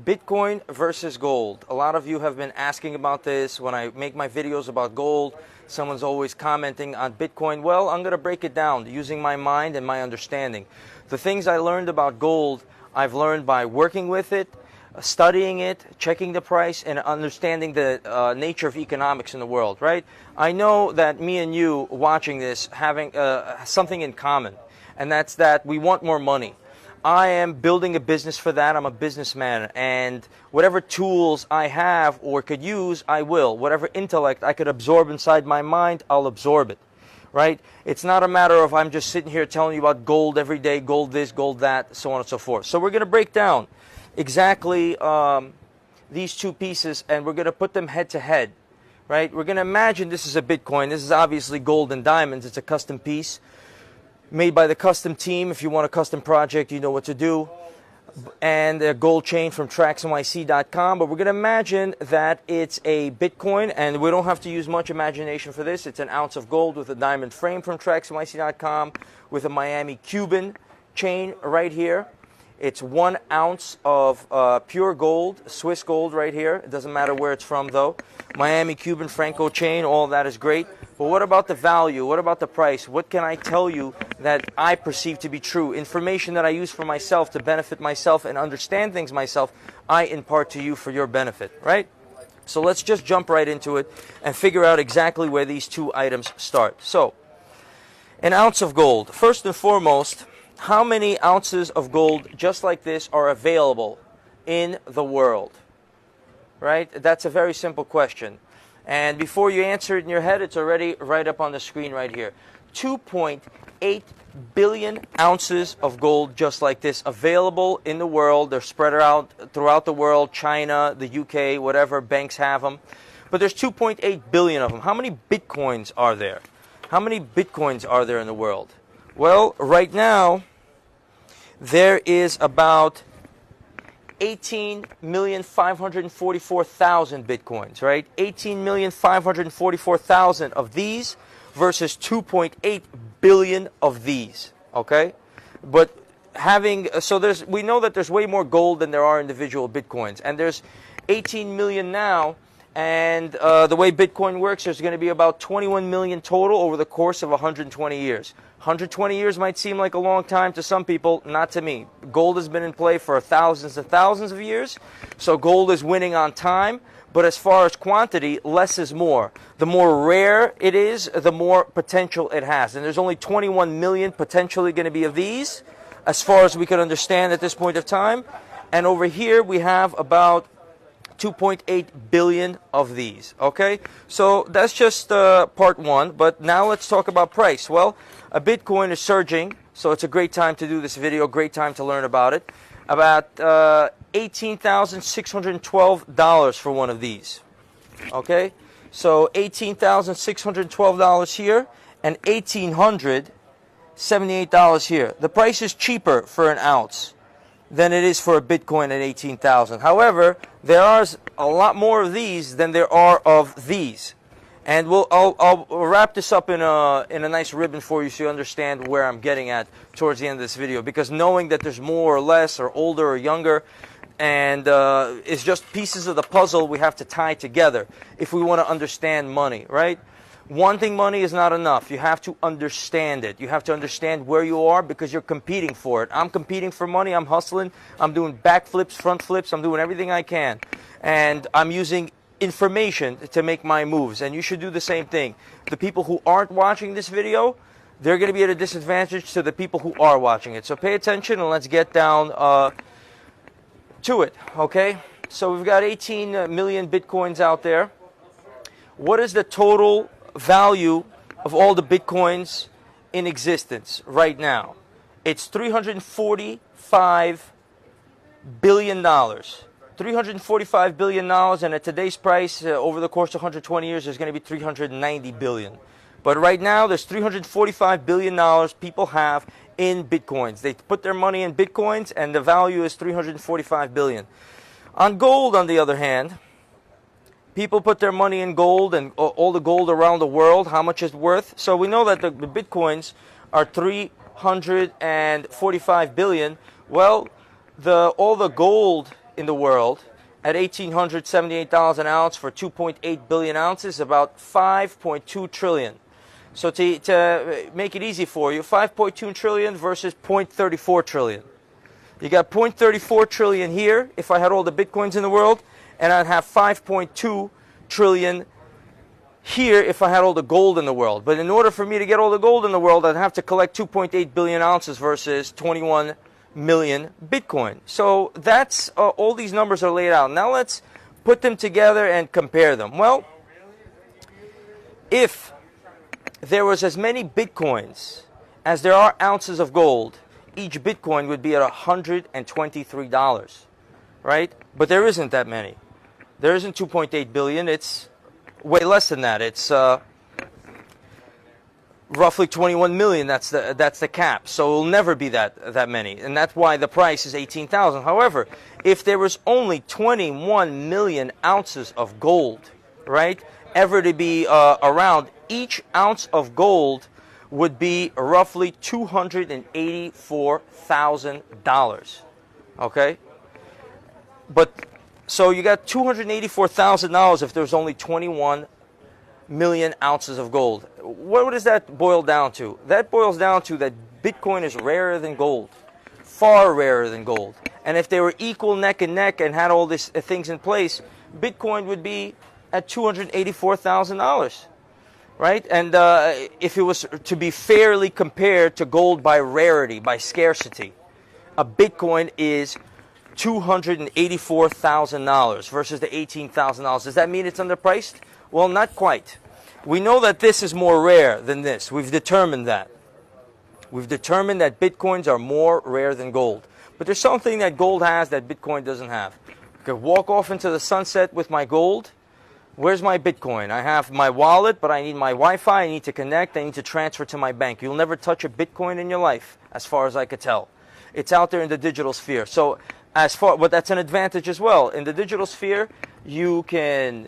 Bitcoin versus gold. A lot of you have been asking about this. When I make my videos about gold, someone's always commenting on Bitcoin. Well, I'm going to break it down using my mind and my understanding. The things I learned about gold, I've learned by working with it, studying it, checking the price, and understanding the nature of economics in the world, right? I know that me and you watching this having something in common, and that's that we want more money. I am building a business for that. I'm a businessman, and whatever tools I have or could use, I will. Whatever intellect I could absorb inside my mind, I'll absorb it, right? It's not a matter of I'm just sitting here telling you about gold every day, gold this, gold that, so on and so forth. So we're going to break down exactly these two pieces, and we're going to put them head to head, right? We're going to imagine this is a Bitcoin. This is obviously gold and diamonds. It's a custom piece made by the custom team. If you want a custom project, you know what to do. And a gold chain from TraxNYC.com. But we're going to imagine that it's a Bitcoin, and we don't have to use much imagination for this. It's an ounce of gold with a diamond frame from TraxNYC.com with a Miami Cuban chain right here. It's 1 ounce of pure gold, Swiss gold right here. It doesn't matter where it's from, though. Miami Cuban Franco chain, all that is great. But what about the value? What about the price? What can I tell you that I perceive to be true? Information that I use for myself to benefit myself and understand things myself, I impart to you for your benefit, right? So let's just jump right into it and figure out exactly where these two items start. So, an ounce of gold. First and foremost, how many ounces of gold just like this are available in the world? Right? That's a very simple question. And before you answer it in your head, it's already right up on the screen right here. 2.8 billion ounces of gold just like this available in the world. They're spread out throughout the world, China, the UK, whatever, banks have them. But there's 2.8 billion of them. How many Bitcoins are there? How many Bitcoins are there in the world? Well, right now, there is about 18,544,000 Bitcoins, right? 18,544,000 of these versus 2.8 billion of these, okay? But we know that there's way more gold than there are individual Bitcoins. And there's 18 million now, and the way Bitcoin works, there's going to be about 21 million total over the course of 120 years. 120 years might seem like a long time to some people, not to me. Gold has been in play for thousands and thousands of years, so gold is winning on time. But as far as quantity, less is more. The more rare it is, the more potential it has. And there's only 21 million potentially going to be of these, as far as we can understand at this point of time. And over here we have about 2.8 billion of these, okay? So that's just part one, but now let's talk about price. Well, a Bitcoin is surging, so it's a great time to do this video, great time to learn about it. About $18,612 for one of these, okay? So $18,612 here and $1,878 here. The price is cheaper for an ounce than it is for a Bitcoin at 18,000. However, there are a lot more of these than there are of these. And I'll wrap this up in a nice ribbon for you so you understand where I'm getting at towards the end of this video. Because knowing that there's more or less or older or younger, and it's just pieces of the puzzle we have to tie together if we want to understand money, right? Wanting money is not enough. You have to understand it. You have to understand where you are because you're competing for it. I'm competing for money. I'm hustling. I'm doing backflips, front flips. I'm doing everything I can. And I'm using information to make my moves. And you should do the same thing. The people who aren't watching this video, they're going to be at a disadvantage to the people who are watching it. So pay attention and let's get down to it, okay? So we've got 18 million Bitcoins out there. What is the total value of all the Bitcoins in existence right now? It's $345 billion. $345 billion, and at today's price, over the course of 120 years, there's going to be $390 billion. But right now, there's $345 billion people have in Bitcoins. They put their money in Bitcoins, and the value is $345 billion. On gold, on the other hand, people put their money in gold, and all the gold around the world, how much it's worth. So we know that the Bitcoins are $345 billion. Well, all the gold in the world at $1,878 an ounce for 2.8 billion ounces, about 5.2 trillion. So to make it easy for you, 5.2 trillion versus 0.34 trillion. You got 0.34 trillion here if I had all the Bitcoins in the world, and I'd have 5.2 trillion here if I had all the gold in the world. But in order for me to get all the gold in the world, I'd have to collect 2.8 billion ounces versus 21 million Bitcoin. So that's all these numbers are laid out. Now let's put them together and compare them. Well, if there was as many Bitcoins as there are ounces of gold, each Bitcoin would be at $123, right? But there isn't that many. There isn't 2.8 billion. It's way less than that. It's roughly 21 million. That's the cap. So it'll never be that many, and that's why the price is 18,000. However, if there was only 21 million ounces of gold, right, ever to be around, each ounce of gold would be roughly $284,000. Okay, but so you got $284,000 if there's only 21 million ounces of gold. What does that boil down to? That boils down to that Bitcoin is rarer than gold, far rarer than gold. And if they were equal neck and neck and had all these things in place, Bitcoin would be at $284,000, right? And if it was to be fairly compared to gold by rarity, by scarcity, a Bitcoin is $284,000 versus the $18,000. Does that mean it's underpriced? Well, not quite. We know that this is more rare than this. We've determined that. We've determined that Bitcoins are more rare than gold. But there's something that gold has that Bitcoin doesn't have. I could walk off into the sunset with my gold. Where's my Bitcoin? I have my wallet, but I need my Wi-Fi. I need to connect. I need to transfer to my bank. You'll never touch a Bitcoin in your life, as far as I could tell. It's out there in the digital sphere. So but that's an advantage as well. In the digital sphere, you can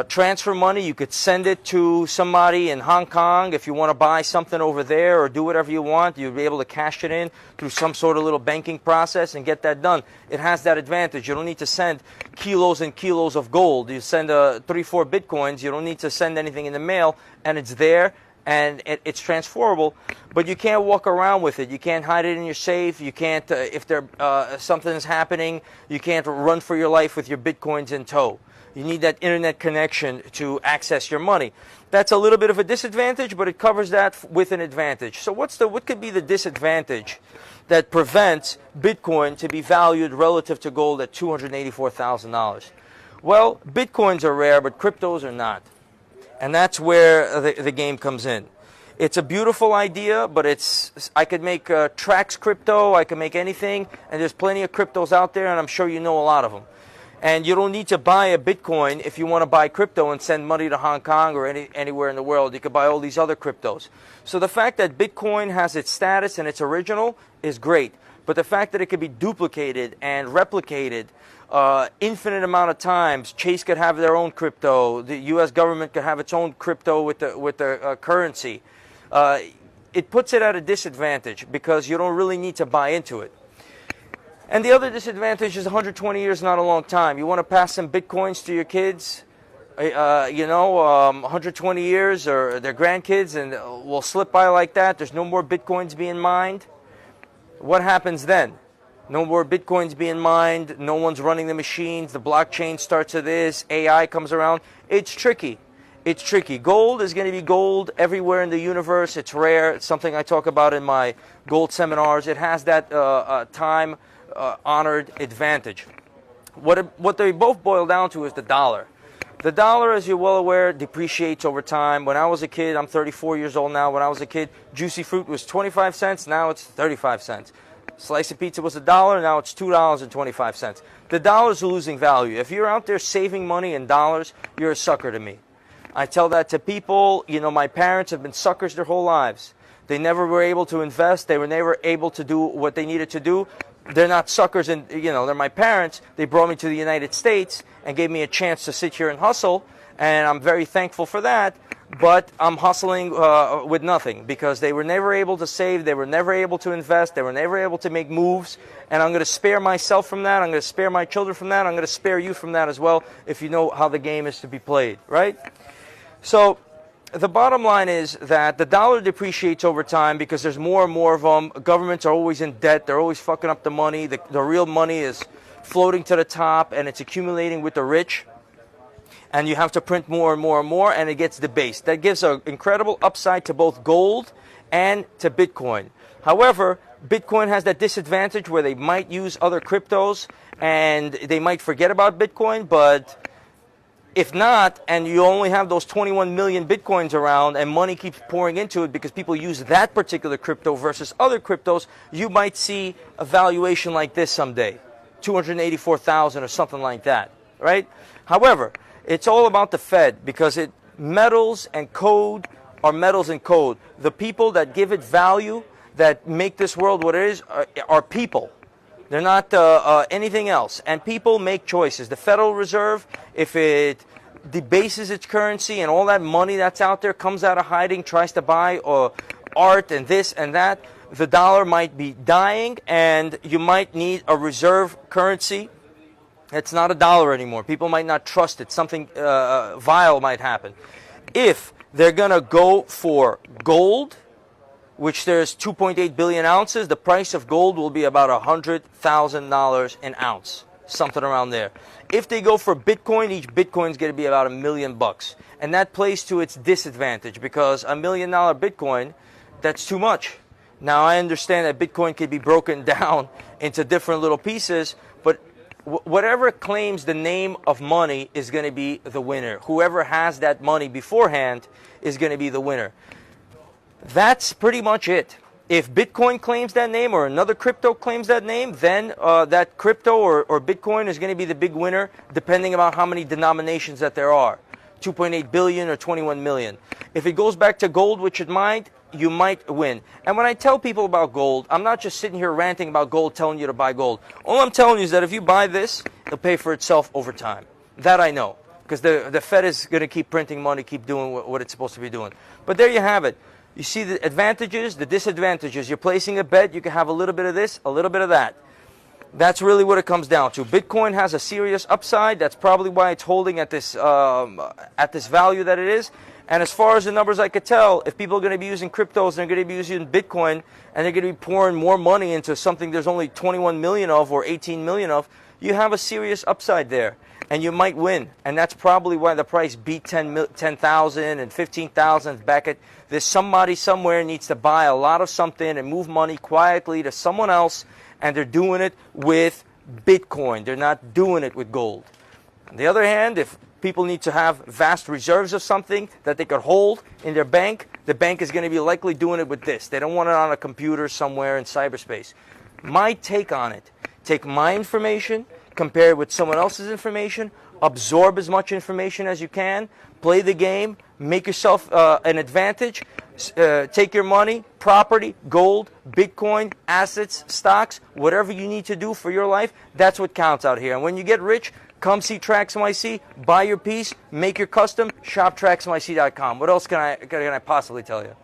transfer money. You could send it to somebody in Hong Kong if you want to buy something over there or do whatever you want. You'll be able to cash it in through some sort of little banking process and get that done. It has that advantage. You don't need to send kilos and kilos of gold. You send 3-4 Bitcoins. You don't need to send anything in the mail, and it's there. And it's transferable, but you can't walk around with it. You can't hide it in your safe. You can't, if something's happening, you can't run for your life with your Bitcoins in tow. You need that internet connection to access your money. That's a little bit of a disadvantage, but it covers that with an advantage. So what could be the disadvantage that prevents Bitcoin to be valued relative to gold at $284,000? Well, Bitcoins are rare, but cryptos are not. And that's where the game comes in. It's a beautiful idea, but I could make Trax crypto, I could make anything, and there's plenty of cryptos out there, and I'm sure you know a lot of them. And you don't need to buy a Bitcoin if you want to buy crypto and send money to Hong Kong or anywhere in the world. You could buy all these other cryptos. So the fact that Bitcoin has its status and it's original is great. But the fact that it could be duplicated and replicated infinite amount of times, Chase could have their own crypto, the U.S. government could have its own crypto with the currency. It puts it at a disadvantage because you don't really need to buy into it. And the other disadvantage is 120 years is not a long time. You want to pass some Bitcoins to your kids, 120 years or their grandkids, and will slip by like that. There's no more Bitcoins being mined. What happens then? No more Bitcoins being mined. No one's running the machines. The blockchain starts with this. AI comes around. It's tricky. It's tricky. Gold is going to be gold everywhere in the universe. It's rare. It's something I talk about in my gold seminars. It has that time-honored advantage. What they both boil down to is the dollar. The dollar, as you're well aware, depreciates over time. When I was a kid, I'm 34 years old now. When I was a kid, juicy fruit was 25 cents. Now it's 35 cents. Slice of pizza was $1. Now it's $2.25. The dollar's losing value. If you're out there saving money in dollars, you're a sucker to me. I tell that to people. You know, my parents have been suckers their whole lives. They never were able to invest. They were never able to do what they needed to do. They're not suckers, and they're my parents. They brought me to the United States and gave me a chance to sit here and hustle, and I'm very thankful for that. but I'm hustling with nothing because they were never able to save, they were never able to invest, they were never able to make moves, and I'm going to spare myself from that, I'm going to spare my children from that, I'm going to spare you from that as well if you know how the game is to be played, right? So the bottom line is that the dollar depreciates over time because there's more and more of them. Governments are always in debt, they're always fucking up the money, the real money is floating to the top and it's accumulating with the rich. And you have to print more and more and more, and it gets debased. That gives an incredible upside to both gold and to Bitcoin. However, Bitcoin has that disadvantage where they might use other cryptos and they might forget about Bitcoin, but if not, and you only have those 21 million Bitcoins around and money keeps pouring into it because people use that particular crypto versus other cryptos, you might see a valuation like this someday, 284,000 or something like that, right? However, it's all about the Fed because metals and code are metals and code. The people that give it value, that make this world what it is, are people. They're not anything else. And people make choices. The Federal Reserve, if it debases its currency and all that money that's out there comes out of hiding, tries to buy art and this and that, the dollar might be dying and you might need a reserve currency. It's not a dollar anymore. People might not trust it. Something vile might happen. If they're going to go for gold, which there's 2.8 billion ounces, the price of gold will be about $100,000 an ounce, something around there. If they go for Bitcoin, each Bitcoin is going to be about $1 million. And that plays to its disadvantage because $1 million Bitcoin, that's too much. Now, I understand that Bitcoin can be broken down into different little pieces, but whatever claims the name of money is going to be the winner. Whoever has that money beforehand is going to be the winner. That's pretty much it. If Bitcoin claims that name or another crypto claims that name, then that crypto or Bitcoin is going to be the big winner depending on how many denominations that there are. 2.8 billion or 21 million. If it goes back to gold, which it might, you might win. And when I tell people about gold, I'm not just sitting here ranting about gold, telling you to buy gold. All I'm telling you is that if you buy this, it'll pay for itself over time. That I know. Because the Fed is going to keep printing money, keep doing what it's supposed to be doing. But there you have it. You see the advantages, the disadvantages. You're placing a bet, you can have a little bit of this, a little bit of that. That's really what it comes down to. Bitcoin has a serious upside. That's probably why it's holding at this value that it is. And as far as the numbers I could tell, if people are going to be using cryptos, they're going to be using Bitcoin, and they're going to be pouring more money into something there's only 21 million of or 18 million of, you have a serious upside there. And you might win. And that's probably why the price beat 10,000 and 15,000 back at. There's somebody somewhere needs to buy a lot of something and move money quietly to someone else, and they're doing it with Bitcoin. They're not doing it with gold. On the other hand, if people need to have vast reserves of something that they could hold in their bank, the bank is going to be likely doing it with this. They don't want it on a computer somewhere in cyberspace. My take on it, take my information, compare it with someone else's information, absorb as much information as you can, play the game, make yourself an advantage, take your money, property, gold, Bitcoin, assets, stocks, whatever you need to do for your life, that's what counts out here. And when you get rich, come see Trax NYC, buy your piece, make your custom, shop TraxNYC.com. What else can I possibly tell you?